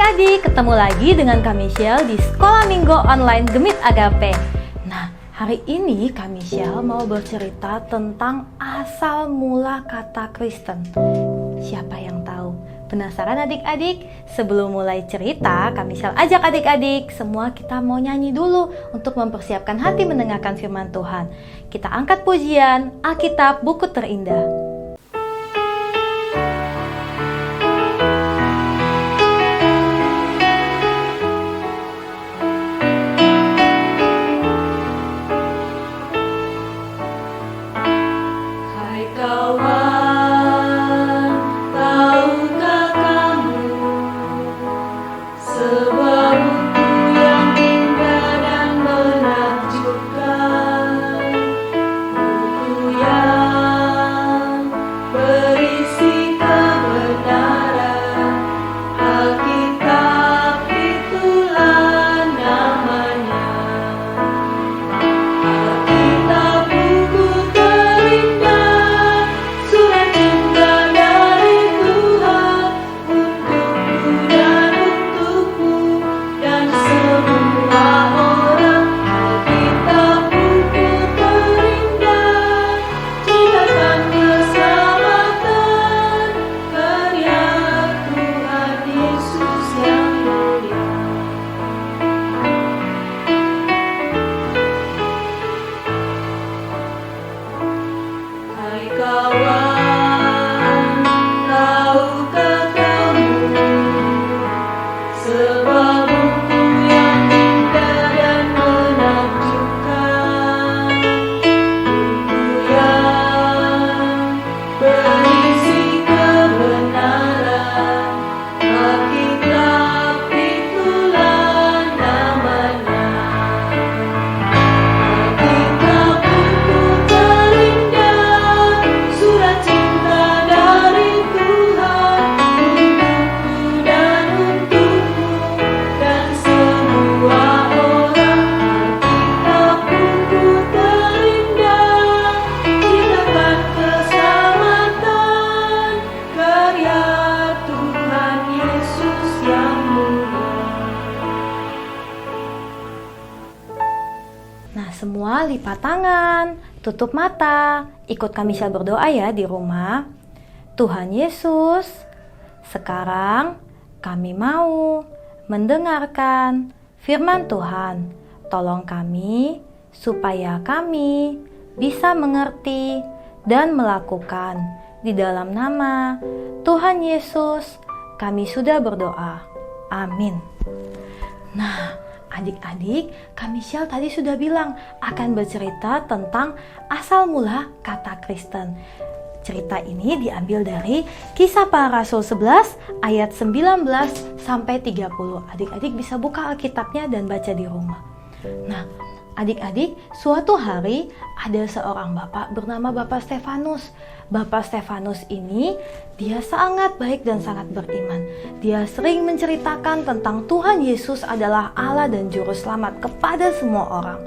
Adik-adik, ketemu lagi dengan Kak Michelle di Sekolah Minggu Online Gemit Agape. Nah, hari ini Kak Michelle mau bercerita tentang asal mula kata Kristen. Siapa yang tahu? Penasaran adik-adik? Sebelum mulai cerita, Kak Michelle ajak adik-adik semua kita mau nyanyi dulu untuk mempersiapkan hati mendengarkan firman Tuhan. Kita angkat pujian Alkitab Buku Terindah. Semua lipat tangan, tutup mata, ikut Kak Michelle berdoa ya di rumah. Tuhan Yesus, sekarang kami mau mendengarkan firman Tuhan. Tolong kami supaya kami bisa mengerti dan melakukan. Di dalam nama Tuhan Yesus kami sudah berdoa. Amin. Nah, adik-adik, Kak Michelle tadi sudah bilang akan bercerita tentang asal mula kata Kristen. Cerita ini diambil dari Kisah Para Rasul 11 ayat 19 sampai 30. Adik-adik bisa buka Alkitabnya dan baca di rumah. Nah, adik-adik, suatu hari ada seorang bapak bernama Bapak Stefanus. Bapak Stefanus ini dia sangat baik dan sangat beriman. Dia sering menceritakan tentang Tuhan Yesus adalah Allah dan Juru Selamat kepada semua orang.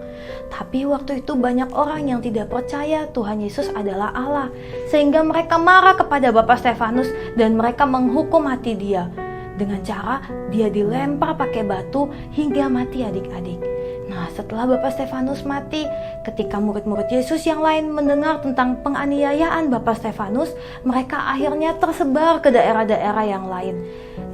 Tapi waktu itu banyak orang yang tidak percaya Tuhan Yesus adalah Allah, sehingga mereka marah kepada Bapak Stefanus dan mereka menghukum mati dia dengan cara dia dilempar pakai batu hingga mati adik-adik. Nah, setelah Bapak Stefanus mati, ketika murid-murid Yesus yang lain mendengar tentang penganiayaan Bapak Stefanus, mereka akhirnya tersebar ke daerah-daerah yang lain.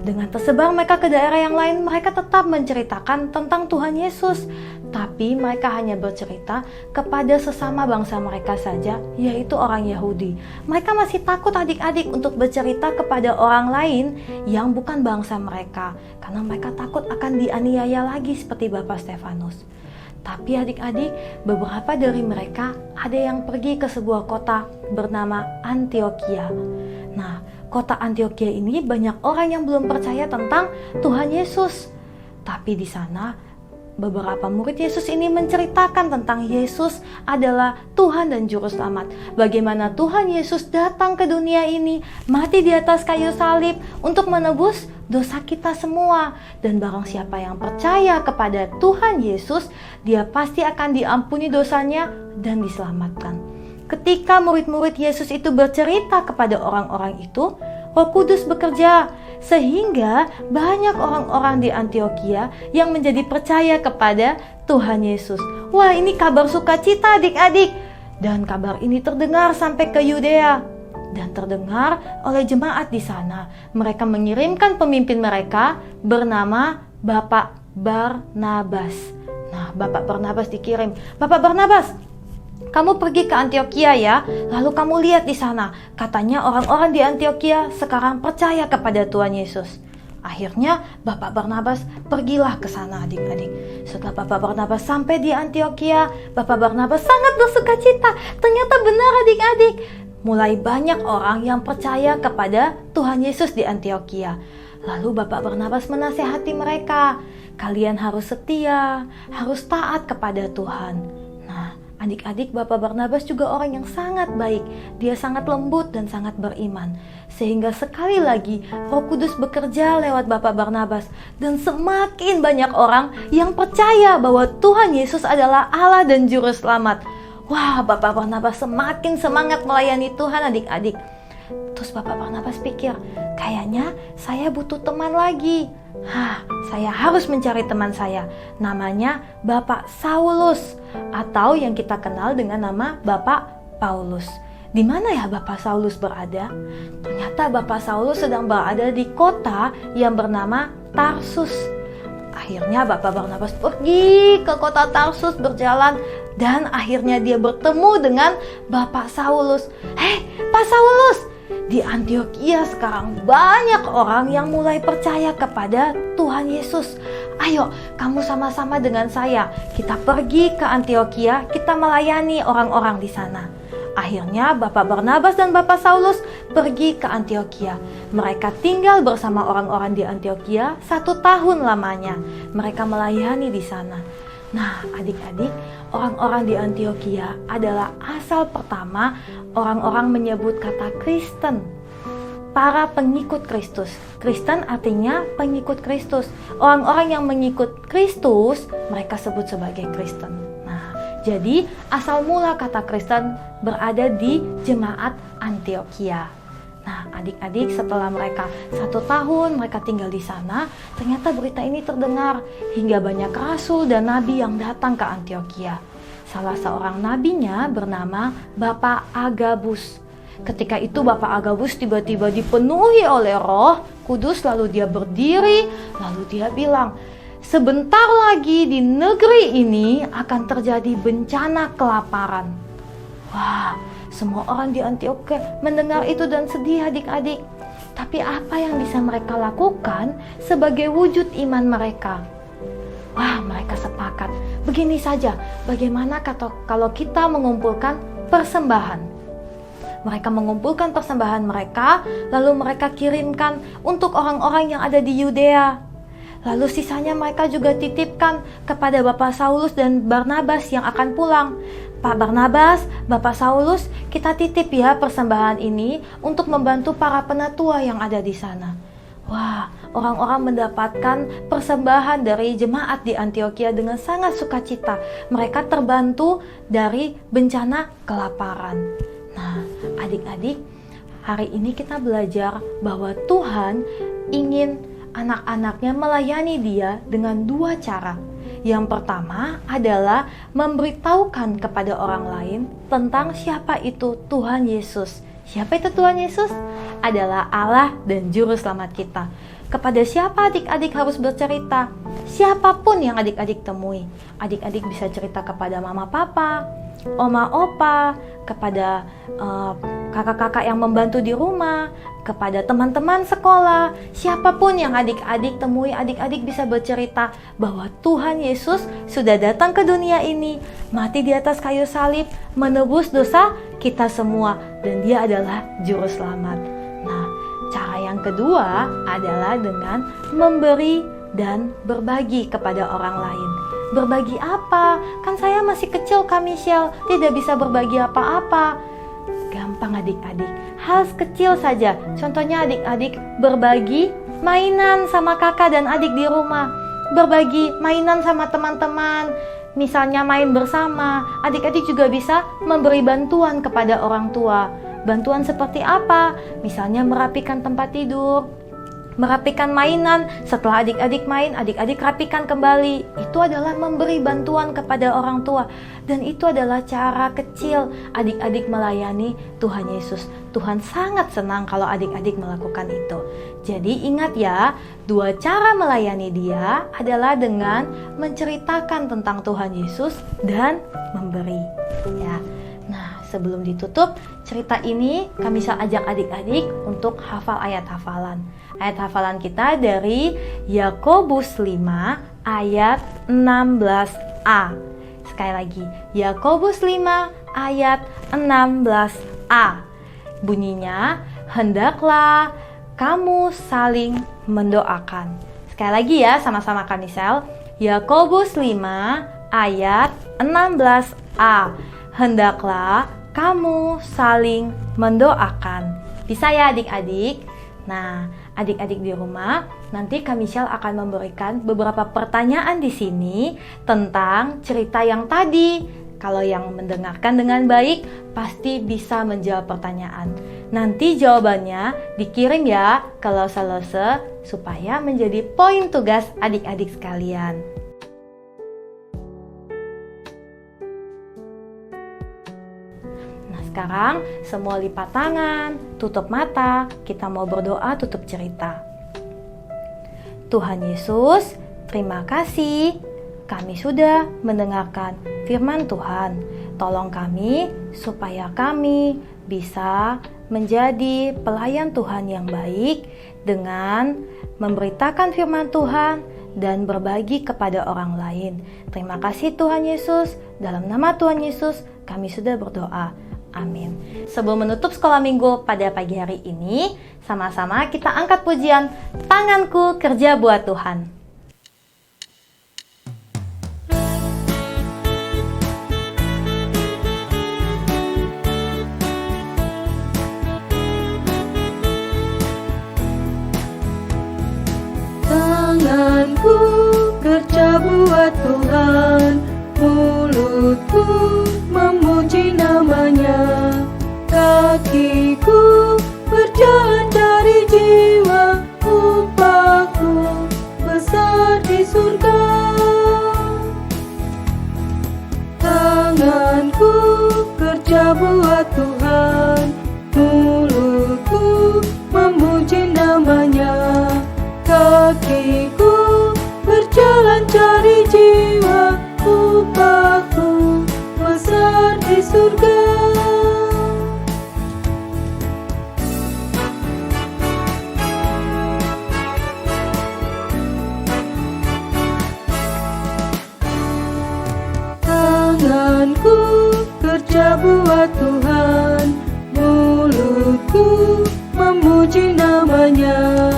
Dengan tersebar mereka ke daerah yang lain, mereka tetap menceritakan tentang Tuhan Yesus. Tapi mereka hanya bercerita kepada sesama bangsa mereka saja, yaitu orang Yahudi. Mereka masih takut adik-adik untuk bercerita kepada orang lain yang bukan bangsa mereka, karena mereka takut akan dianiaya lagi seperti Bapak Stefanus. Tapi adik-adik, beberapa dari mereka ada yang pergi ke sebuah kota bernama Antioquia. Nah, kota Antioquia ini banyak orang yang belum percaya tentang Tuhan Yesus. Tapi di sana beberapa murid Yesus ini menceritakan tentang Yesus adalah Tuhan dan Juru Selamat. Bagaimana Tuhan Yesus datang ke dunia ini, mati di atas kayu salib untuk menebus dosa kita semua. Dan barang siapa yang percaya kepada Tuhan Yesus, dia pasti akan diampuni dosanya dan diselamatkan. Ketika murid-murid Yesus itu bercerita kepada orang-orang itu, Roh Kudus bekerja sehingga banyak orang-orang di Antiokhia yang menjadi percaya kepada Tuhan Yesus. Wah, ini kabar sukacita adik-adik. Dan kabar ini terdengar sampai ke Yudea dan terdengar oleh jemaat di sana. Mereka mengirimkan pemimpin mereka bernama Bapak Barnabas. Nah, Bapak Barnabas dikirim. Bapak Barnabas, kamu pergi ke Antiokhia ya, lalu kamu lihat di sana. Katanya orang-orang di Antiokhia sekarang percaya kepada Tuhan Yesus. Akhirnya Bapak Barnabas pergilah ke sana adik-adik. Setelah Bapak Barnabas sampai di Antiokhia, Bapak Barnabas sangat bersukacita. Ternyata benar adik-adik. Mulai banyak orang yang percaya kepada Tuhan Yesus di Antiokhia. Lalu Bapak Barnabas menasehati mereka, kalian harus setia, harus taat kepada Tuhan. Adik-adik, Bapak Barnabas juga orang yang sangat baik. Dia sangat lembut dan sangat beriman. Sehingga sekali lagi Roh Kudus bekerja lewat Bapak Barnabas. Dan semakin banyak orang yang percaya bahwa Tuhan Yesus adalah Allah dan Juru Selamat. Wah, Bapak Barnabas semakin semangat melayani Tuhan adik-adik. Terus Bapak Barnabas pikir, kayaknya saya butuh teman lagi. Saya harus mencari teman saya. Namanya Bapak Saulus, atau yang kita kenal dengan nama Bapak Paulus. Di mana ya Bapak Saulus berada? Ternyata Bapak Saulus sedang berada di kota yang bernama Tarsus. Akhirnya Bapak Barnabas pergi ke kota Tarsus berjalan, dan akhirnya dia bertemu dengan Bapak Saulus. Hei, Pak Saulus! Di Antiokhia sekarang banyak orang yang mulai percaya kepada Tuhan Yesus. Ayo, kamu sama-sama dengan saya. Kita pergi ke Antiokhia, kita melayani orang-orang di sana. Akhirnya Bapak Barnabas dan Bapak Saulus pergi ke Antiokhia. Mereka tinggal bersama orang-orang di Antiokhia 1 tahun lamanya. Mereka melayani di sana. Nah, adik-adik, orang-orang di Antiokhia adalah asal pertama orang-orang menyebut kata Kristen. Para pengikut Kristus. Kristen artinya pengikut Kristus. Orang-orang yang mengikut Kristus, mereka sebut sebagai Kristen. Nah, jadi asal mula kata Kristen berada di jemaat Antiokhia. Nah, adik-adik, setelah mereka 1 tahun mereka tinggal di sana, ternyata berita ini terdengar hingga banyak rasul dan nabi yang datang ke Antiokhia. Salah seorang nabinya bernama Bapak Agabus. Ketika itu Bapak Agabus tiba-tiba dipenuhi oleh Roh Kudus, lalu dia berdiri, lalu dia bilang, sebentar lagi di negeri ini akan terjadi bencana kelaparan. Wah, semua orang di Antiokhia mendengar itu dan sedih adik-adik. Tapi apa yang bisa mereka lakukan sebagai wujud iman mereka? Wah, mereka sepakat. Begini saja, bagaimana kalau kita mengumpulkan persembahan? Mereka mengumpulkan persembahan mereka, lalu mereka kirimkan untuk orang-orang yang ada di Yudea. Lalu sisanya mereka juga titipkan kepada Bapak Saulus dan Barnabas yang akan pulang. Pak Barnabas, Bapak Saulus, kita titip ya persembahan ini untuk membantu para penatua yang ada di sana. Wah, orang-orang mendapatkan persembahan dari jemaat di Antiokhia dengan sangat sukacita. Mereka terbantu dari bencana kelaparan. Nah, adik-adik, hari ini kita belajar bahwa Tuhan ingin anak-anaknya melayani Dia dengan 2 cara. Yang pertama adalah memberitahukan kepada orang lain tentang siapa itu Tuhan Yesus. Siapa itu Tuhan Yesus? Adalah Allah dan Juru Selamat kita. Kepada siapa adik-adik harus bercerita? Siapapun yang adik-adik temui. Adik-adik bisa cerita kepada mama papa, oma opa, kepada kakak-kakak yang membantu di rumah, kepada teman-teman sekolah. Siapapun yang adik-adik temui, adik-adik bisa bercerita bahwa Tuhan Yesus sudah datang ke dunia ini, mati di atas kayu salib, menebus dosa kita semua, dan Dia adalah Juru Selamat. Nah, cara yang kedua adalah dengan memberi dan berbagi kepada orang lain. Berbagi apa? Kan saya masih kecil Kak Michelle, tidak bisa berbagi apa-apa. Gampang adik-adik, hal kecil saja. Contohnya adik-adik berbagi mainan sama kakak dan adik di rumah. Berbagi mainan sama teman-teman. Misalnya main bersama. Adik-adik juga bisa memberi bantuan kepada orang tua. Bantuan seperti apa? Misalnya merapikan tempat tidur, merapikan mainan. Setelah adik-adik main, adik-adik rapikan kembali. Itu adalah memberi bantuan kepada orang tua. Dan itu adalah cara kecil adik-adik melayani Tuhan Yesus. Tuhan sangat senang kalau adik-adik melakukan itu. Jadi ingat ya, 2 cara melayani Dia adalah dengan menceritakan tentang Tuhan Yesus dan memberi. Ya. Nah, sebelum ditutup cerita ini, kami bisa ajak adik-adik untuk hafal ayat hafalan. Ayat hafalan kita dari Yakobus 5 ayat 16a. Sekali lagi, Yakobus 5 ayat 16a. Bunyinya, hendaklah kamu saling mendoakan. Sekali lagi ya, sama-sama kami sel. Yakobus 5 ayat 16a. Hendaklah kamu saling mendoakan. Bisa ya adik-adik? Nah, adik-adik di rumah, nanti Kak Michelle akan memberikan beberapa pertanyaan di sini tentang cerita yang tadi. Kalau yang mendengarkan dengan baik, pasti bisa menjawab pertanyaan. Nanti jawabannya dikirim ya ke Lose supaya menjadi poin tugas adik-adik sekalian. Sekarang semua lipat tangan, tutup mata, kita mau berdoa tutup cerita. Tuhan Yesus, terima kasih kami sudah mendengarkan firman Tuhan. Tolong kami supaya kami bisa menjadi pelayan Tuhan yang baik dengan memberitakan firman Tuhan dan berbagi kepada orang lain. Terima kasih Tuhan Yesus, dalam nama Tuhan Yesus kami sudah berdoa. Amin. Sebelum menutup sekolah minggu pada pagi hari ini, sama-sama kita angkat pujian Tanganku Kerja Buat Tuhan. Tanganku kerja buat Tuhan, mulutku memuji namanya, kakiku berjalan cari jiwa, upahku besar di surga. Tanganku kerja buat Tuhan, mulutku memuji namanya, kakiku berjalan cari jiwa, upahku besar di surga. Tanganku kerja buat Tuhan, mulutku memuji namanya,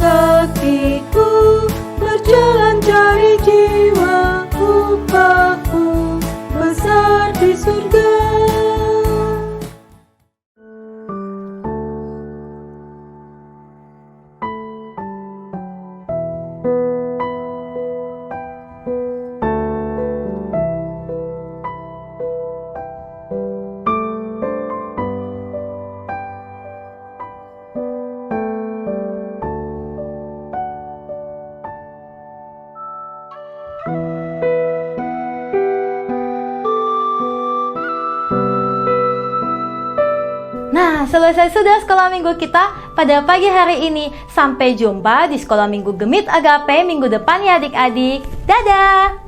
kakiku berjalan cari jiwa, upahku besar di surga. Nah, selesai sudah sekolah minggu kita pada pagi hari ini. Sampai jumpa di sekolah minggu Gemit Agape minggu depan ya adik-adik. Dadah!